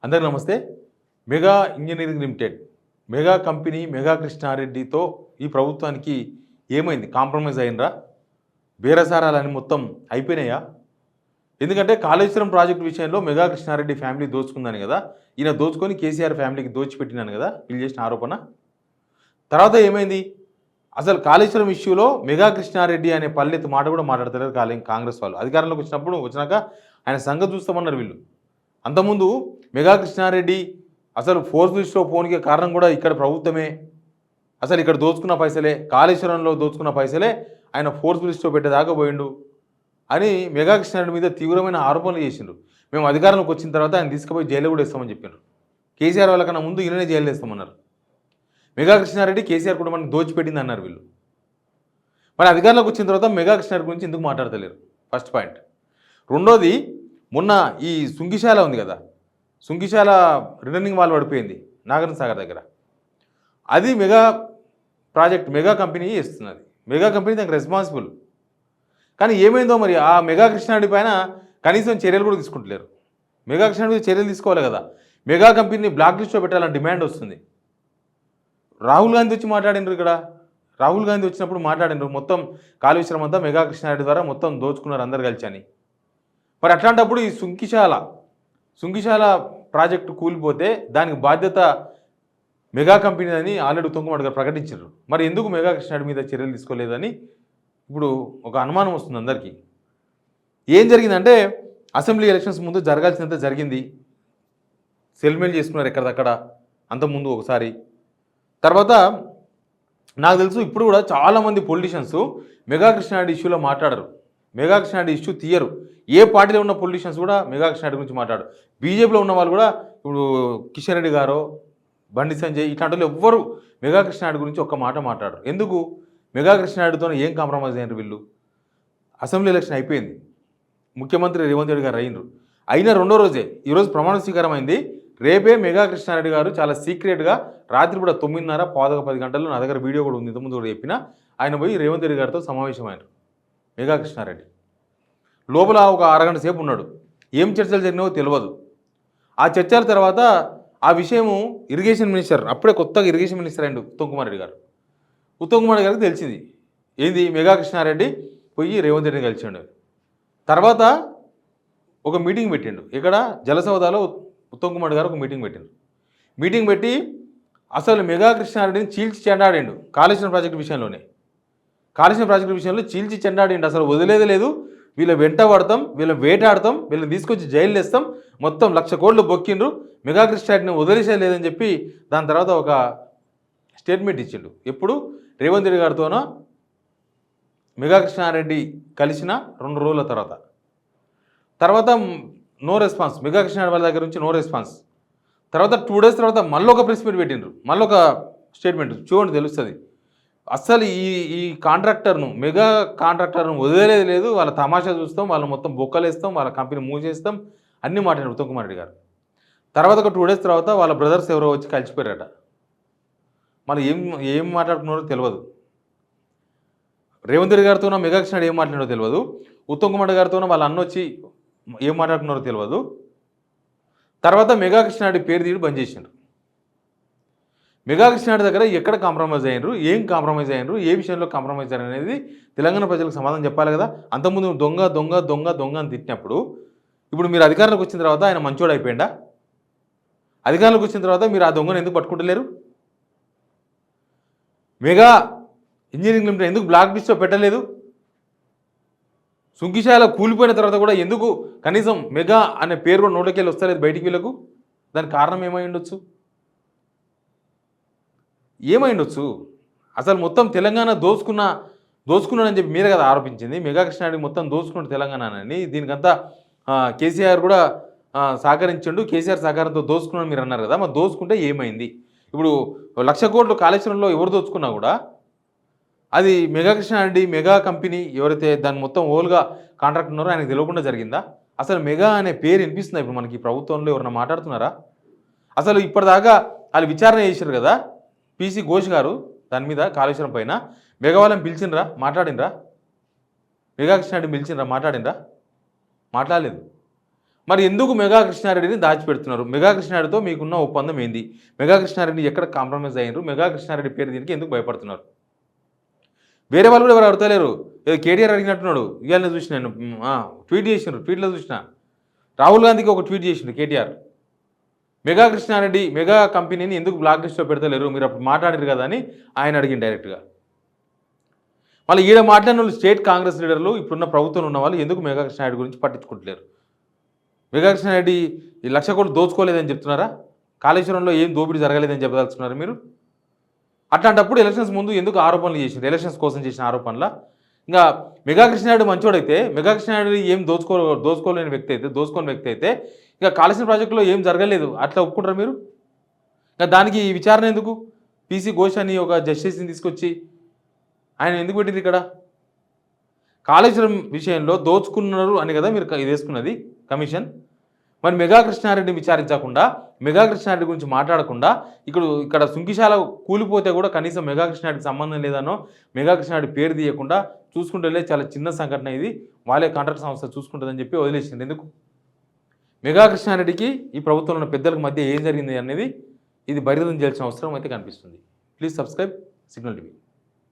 అందరికీ నమస్తే. Mega engineering limited, mega company, mega కృష్ణారెడ్డితో ఈ ప్రభుత్వానికి ఏమైంది? కాంప్రమైజ్ అయిండ్రా? బేరసారాలని మొత్తం అయిపోయినాయా? ఎందుకంటే కాళేశ్వరం ప్రాజెక్టు విషయంలో మెగా కృష్ణారెడ్డి ఫ్యామిలీ దోచుకుందని కదా, ఈయన దోచుకొని కేసీఆర్ ఫ్యామిలీకి దోచిపెట్టినాను కదా వీళ్ళు చేసిన ఆరోపణ. తర్వాత ఏమైంది? అసలు కాళేశ్వరం ఇష్యూలో మెగా కృష్ణారెడ్డి అనే పల్లెత్తు మాట కూడా మాట్లాడతలేరు కాంగ్రెస్ వాళ్ళు. అధికారంలోకి వచ్చినాక ఆయన సంగతి చూస్తామన్నారు వీళ్ళు. అంతకుముందు మెగా కృష్ణారెడ్డి అసలు ఫోర్త్ లిస్ట్లో పోనీకి కారణం కూడా ఇక్కడ ప్రభుత్వమే, అసలు ఇక్కడ దోచుకున్న పైసలే, కాళేశ్వరంలో దోచుకున్న పైసలే ఆయన ఫోర్త్ లిస్ట్లో పెట్టేదాకా పోయిండు అని మెగా కృష్ణారెడ్డి మీద తీవ్రమైన ఆరోపణలు చేసిండ్రు. మేము అధికారంలోకి వచ్చిన తర్వాత ఆయన తీసుకుపోయి జైలు కూడా వేస్తామని చెప్పారు. కేసీఆర్ వాళ్ళకన్నా ముందు ఈయననే జైలు వేస్తామన్నారు. మెగా కృష్ణారెడ్డి కేసీఆర్ కుటుంబాన్ని దోచిపెట్టింది అన్నారు వీళ్ళు. మరి అధికారంలోకి వచ్చిన తర్వాత మెగా కృష్ణారెడ్డి గురించి ఎందుకు మాట్లాడతలేరు? First point. రెండోది, మొన్న ఈ సుంకిశాల ఉంది కదా, సుంకిశాల రిటర్నింగ్ వాల్ పడిపోయింది నాగార్జున సాగర్ దగ్గర. అది మెగా ప్రాజెక్ట్, మెగా కంపెనీ ఇస్తున్నది. మెగా కంపెనీ దానికి రెస్పాన్సిబుల్. కానీ ఏమైందో మరి ఆ మెగా కృష్ణారెడ్డి పైన కనీసం చర్యలు కూడా తీసుకుంటలేరు. మెగా కృష్ణారెడ్డి మీద చర్యలు తీసుకోవాలి కదా. మెగా కంపెనీని బ్లాక్ లిస్ట్లో పెట్టాలని డిమాండ్ వస్తుంది. రాహుల్ గాంధీ వచ్చి మాట్లాడినారు ఇక్కడ. రాహుల్ గాంధీ వచ్చినప్పుడు మాట్లాడినారు, మొత్తం కాళేశ్వరం అంతా మెగా కృష్ణారెడ్డి ద్వారా మొత్తం దోచుకున్నారు అందరు కలిసి అని. మరి అట్లాంటప్పుడు ఈ సుంకిశాల ప్రాజెక్టు కూలిపోతే దానికి బాధ్యత మెగా కంపెనీ అని ఆల్రెడీ ఉత్తమ్ గారు ప్రకటించారు. మరి ఎందుకు మెగా కృష్ణారెడ్డి మీద చర్యలు తీసుకోలేదని ఇప్పుడు ఒక అనుమానం వస్తుంది అందరికీ. ఏం జరిగిందంటే, అసెంబ్లీ ఎలక్షన్స్ ముందు జరగాల్సినంత జరిగింది. సెల్మెంట్ చేసుకున్నారు ఎక్కడిదక్కడ అంతకుముందు ఒకసారి. తర్వాత నాకు తెలుసు ఇప్పుడు కూడా చాలామంది పొలిటీషియన్స్ మెగా కృష్ణారెడ్డి ఇష్యూలో మాట్లాడరు, మెగా కృష్ణారెడ్డి ఇష్యూ తీయరు. ఏ పార్టీలో ఉన్న పొలిటీషియన్స్ కూడా మెగా కృష్ణారెడ్డి గురించి మాట్లాడరు. బీజేపీలో ఉన్న వాళ్ళు కూడా ఇప్పుడు కిషన్ రెడ్డి గారు, బండి సంజయ్ ఇట్లాంటి వాళ్ళు ఎవ్వరు మెగా కృష్ణారెడ్డి గురించి ఒక్క మాట మాట్లాడరు. ఎందుకు? మెగా కృష్ణారెడ్డితో ఏం కాంప్రమైజ్ అయ్యారు వీళ్ళు? అసెంబ్లీ ఎలక్షన్ అయిపోయింది, ముఖ్యమంత్రి రేవంత్ రెడ్డి గారు అయిన రెండో రోజే ఈరోజు ప్రమాణ స్వీకారం అయింది. రేపే మెగా కృష్ణారెడ్డి గారు చాలా సీక్రెట్గా రాత్రి కూడా 9:30 10 గంటల్లో, నా దగ్గర వీడియో కూడా ఉంది, ఇంతకుముందు కూడా చెప్పిన, ఆయన పోయి రేవంత్ రెడ్డి గారితో సమావేశమైనారు. మెగా కృష్ణారెడ్డి లోపల ఒక అరగంట సేపు ఉన్నాడు. ఏం చర్చలు జరిగినావో తెలియదు. ఆ చర్చల తర్వాత ఆ విషయము ఇరిగేషన్ మినిస్టర్, అప్పుడే కొత్తగా ఇరిగేషన్ మినిస్టర్ అయ్యిండు ఉత్తమ్ కుమార్ రెడ్డి గారు. ఉత్తమ్ కుమార్ రెడ్డి గారికి తెలిసింది ఏంది, మెగా కృష్ణారెడ్డి పోయి రేవంత్ రెడ్డిని కలిసిండు. తర్వాత ఒక మీటింగ్ పెట్టిండు. ఇక్కడ జలసౌదాలో ఉత్తమ్ కుమార్ గారు ఒక మీటింగ్ పెట్టి అసలు మెగా కృష్ణారెడ్డిని చీల్చి చెండాడిండు. కాళేశ్వరం ప్రాజెక్టు విషయంలోనే, కాళేశ్వరం ప్రాజెక్టు విషయంలో చీల్చి చెండాడిండు. అసలు వదిలేదే లేదు, వీళ్ళ వెంట పడతాం, వీళ్ళని వేటాడతాం, వీళ్ళని తీసుకొచ్చి జైలు వేస్తాం, మొత్తం 1,00,000 కోట్లు బొక్కిండ్రు, మెగా కృష్ణారెడ్డిని వదిలేసే లేదని చెప్పి దాని తర్వాత ఒక స్టేట్మెంట్ ఇచ్చిండు. ఎప్పుడు? రేవంత్ రెడ్డి గారితోనో మెగా కృష్ణారెడ్డి కలిసిన 2 రోజుల తర్వాత నో రెస్పాన్స్, మెగా కృష్ణారెడ్డి వాళ్ళ దగ్గర నుంచి నో రెస్పాన్స్. తర్వాత 2 డేస్ తర్వాత మళ్ళీ ఒక ప్రెస్ మీట్ పెట్టిండ్రు, మళ్ళీ ఒక స్టేట్మెంట్ చూడండి తెలుస్తుంది. అస్సలు ఈ కాంట్రాక్టర్ను, మెగా కాంట్రాక్టర్ను వదిలేది లేదు, వాళ్ళ తమాషా చూస్తాం, వాళ్ళు మొత్తం బొక్కలేస్తాం, వాళ్ళ కంపెనీ మూసేస్తాం, అన్నీ మాట్లాడారు ఉత్తమ్ కుమార్ రెడ్డి గారు. తర్వాత ఒక 2 డేస్ తర్వాత వాళ్ళ బ్రదర్స్ ఎవరో వచ్చి కలిసిపోయారట. మరి ఏం మాట్లాడుకున్నారో తెలియదు. రేవంత్ రెడ్డి గారితోనో మెగా కృష్ణారెడ్డి ఏం మాట్లాడారో తెలియదు. ఉత్తమ్ కుమార్ రెడ్డి గారితోనో వాళ్ళ అన్న వచ్చి ఏం మాట్లాడుకున్నారో తెలియదు. తర్వాత మెగా కృష్ణారెడ్డి పేరు తీయడం బంద్ చేసిండ్రు. మెగా కృష్ణారెడ్డి దగ్గర ఎక్కడ కాంప్రమైజ్ అయ్యారు, ఏం కాంప్రమైజ్ అయ్యారు, ఏ విషయంలో కాంప్రమైజ్ అయ్యారు అనేది తెలంగాణ ప్రజలకు సమాధానం చెప్పాలి కదా. అంతకుముందు దొంగ దొంగ దొంగ దొంగ అని తిట్టినప్పుడు ఇప్పుడు మీరు అధికారంలోకి వచ్చిన తర్వాత ఆయన మంచోడు అయిపోయిందా? అధికారంలోకి వచ్చిన తర్వాత మీరు ఆ దొంగను ఎందుకు పట్టుకుంటలేరు? మెగా ఇంజనీరింగ్ లిమిటెడ్ ఎందుకు బ్లాక్ లిస్ట్లో పెట్టలేదు? సుంకిశాల కూలిపోయిన తర్వాత కూడా ఎందుకు కనీసం మెగా అనే పేరు కూడా నోట్లోకి వెళ్ళి వస్తలేదు బయటికి వీళ్ళకు? దానికి కారణం ఏమై ఉండొచ్చు? అసలు మొత్తం తెలంగాణ దోచుకున్నానని చెప్పి మీరే కదా ఆరోపించింది. మెగా కృష్ణారెడ్డి మొత్తం దోచుకున్నాడు తెలంగాణని. దీనికంతా కేసీఆర్ కూడా సహకరించండు, కేసీఆర్ సహకారంతో దోచుకున్నాను మీరు అన్నారు కదా. మరి దోచుకుంటే ఏమైంది? ఇప్పుడు 1,00,000 కోట్లు కాళేశ్వరంలో ఎవరు దోచుకున్నా కూడా అది మెగా కృష్ణారెడ్డి, మెగా కంపెనీ ఎవరైతే దాన్ని మొత్తం ఓల్గా కాంట్రాక్ట్ ఉన్నారో ఆయనకు తెలియకుండా జరిగిందా? అసలు మెగా అనే పేరు వినిపిస్తుందా ఇప్పుడు మనకి ప్రభుత్వంలో? ఎవరైనా మాట్లాడుతున్నారా? అసలు ఇప్పటిదాకా వాళ్ళు విచారణ చేశారు కదా పీసీ ఘోష్ గారు దాని మీద, కాళేశ్వరం పైన. మెగా వాళ్ళని పిలిచిండ్రా? మాట్లాడినరా? మెగా కృష్ణారెడ్డి పిలిచిండ్రా? మాట్లాడినరా? మాట్లాడలేదు. మరి ఎందుకు మెగా కృష్ణారెడ్డిని దాచిపెడుతున్నారు? మెగా కృష్ణారెడ్డితో మీకున్న ఒప్పందం ఏంది? మెగా కృష్ణారెడ్డి ఎక్కడ కాంప్రమైజ్ అయ్యారు? మెగా కృష్ణారెడ్డి పేరు దీనికి ఎందుకు భయపడుతున్నారు? వేరే వాళ్ళు కూడా ఎవరు అడతలేరు. ఏదో కేటీఆర్ అడిగినట్టున్నాడు. ఇవాళ చూసిన నేను ట్వీట్ చేసినారు. ట్వీట్లో చూసిన రాహుల్ గాంధీకి ఒక ట్వీట్ చేసిండు కేటీఆర్. మెగా కృష్ణారెడ్డి మెగా కంపెనీని ఎందుకు బ్లాక్ లిస్ట్లో పెడతలేరు? మీరు అప్పుడు మాట్లాడారు కదా అని ఆయన అడిగింది డైరెక్ట్గా. మళ్ళీ ఈడ మాట్లాడిన వాళ్ళు స్టేట్ కాంగ్రెస్ లీడర్లు ఇప్పుడున్న ప్రభుత్వంలో ఉన్న వాళ్ళు ఎందుకు మెగా కృష్ణారెడ్డి గురించి పట్టించుకుంటలేరు? మెగా కృష్ణారెడ్డి ఈ 1,00,000 కోట్లు దోచుకోలేదని చెప్తున్నారా? కాళేశ్వరంలో ఏం దోపిడీ జరగలేదని చెప్పదలుచుకున్నారు మీరు? అట్లాంటప్పుడు ఎలక్షన్స్ ముందు ఎందుకు ఆరోపణలు చేసింది? ఎలక్షన్స్ కోసం చేసిన ఆరోపణల ఇంకా మెగా కృష్ణారెడ్డి మంచోడైతే, మెగా కృష్ణారెడ్డి ఏం దోచుకోలేని వ్యక్తి అయితే, దోచుకోని వ్యక్తి అయితే ఇక కాళేశ్వరం ప్రాజెక్టులో ఏం జరగలేదు అట్లా ఒప్పుకుంటారా మీరు? ఇంకా దానికి ఈ విచారణ ఎందుకు? పీసీ ఘోష్ అని ఒక జస్టిస్ని తీసుకొచ్చి ఆయన ఎందుకు పెట్టింది ఇక్కడ? కాళేశ్వరం విషయంలో దోచుకున్నారు అని కదా మీరు ఇది వేసుకున్నది కమిషన్. మరి మెగా కృష్ణారెడ్డిని విచారించకుండా, మెగా కృష్ణారెడ్డి గురించి మాట్లాడకుండా ఇక్కడ సుంకిశాల కూలిపోతే కూడా కనీసం మెగా కృష్ణారెడ్డికి సంబంధం లేదనో, మెగా కృష్ణారెడ్డి పేరు తీయకుండా చూసుకుంటే చాలా చిన్న సంఘటన ఇది, వాళ్ళే కాంట్రాక్ట్ సంస్థ చూసుకుంటుందని చెప్పి వదిలేసింది. ఎందుకు? మెగా కృష్ణారెడ్డికి ఈ ప్రభుత్వంలో ఉన్న పెద్దలకు మధ్య ఏం జరిగింది అనేది ఇది బహిర్గతం చేయాల్సిన అవసరం అయితే కనిపిస్తుంది. Please subscribe signal TV.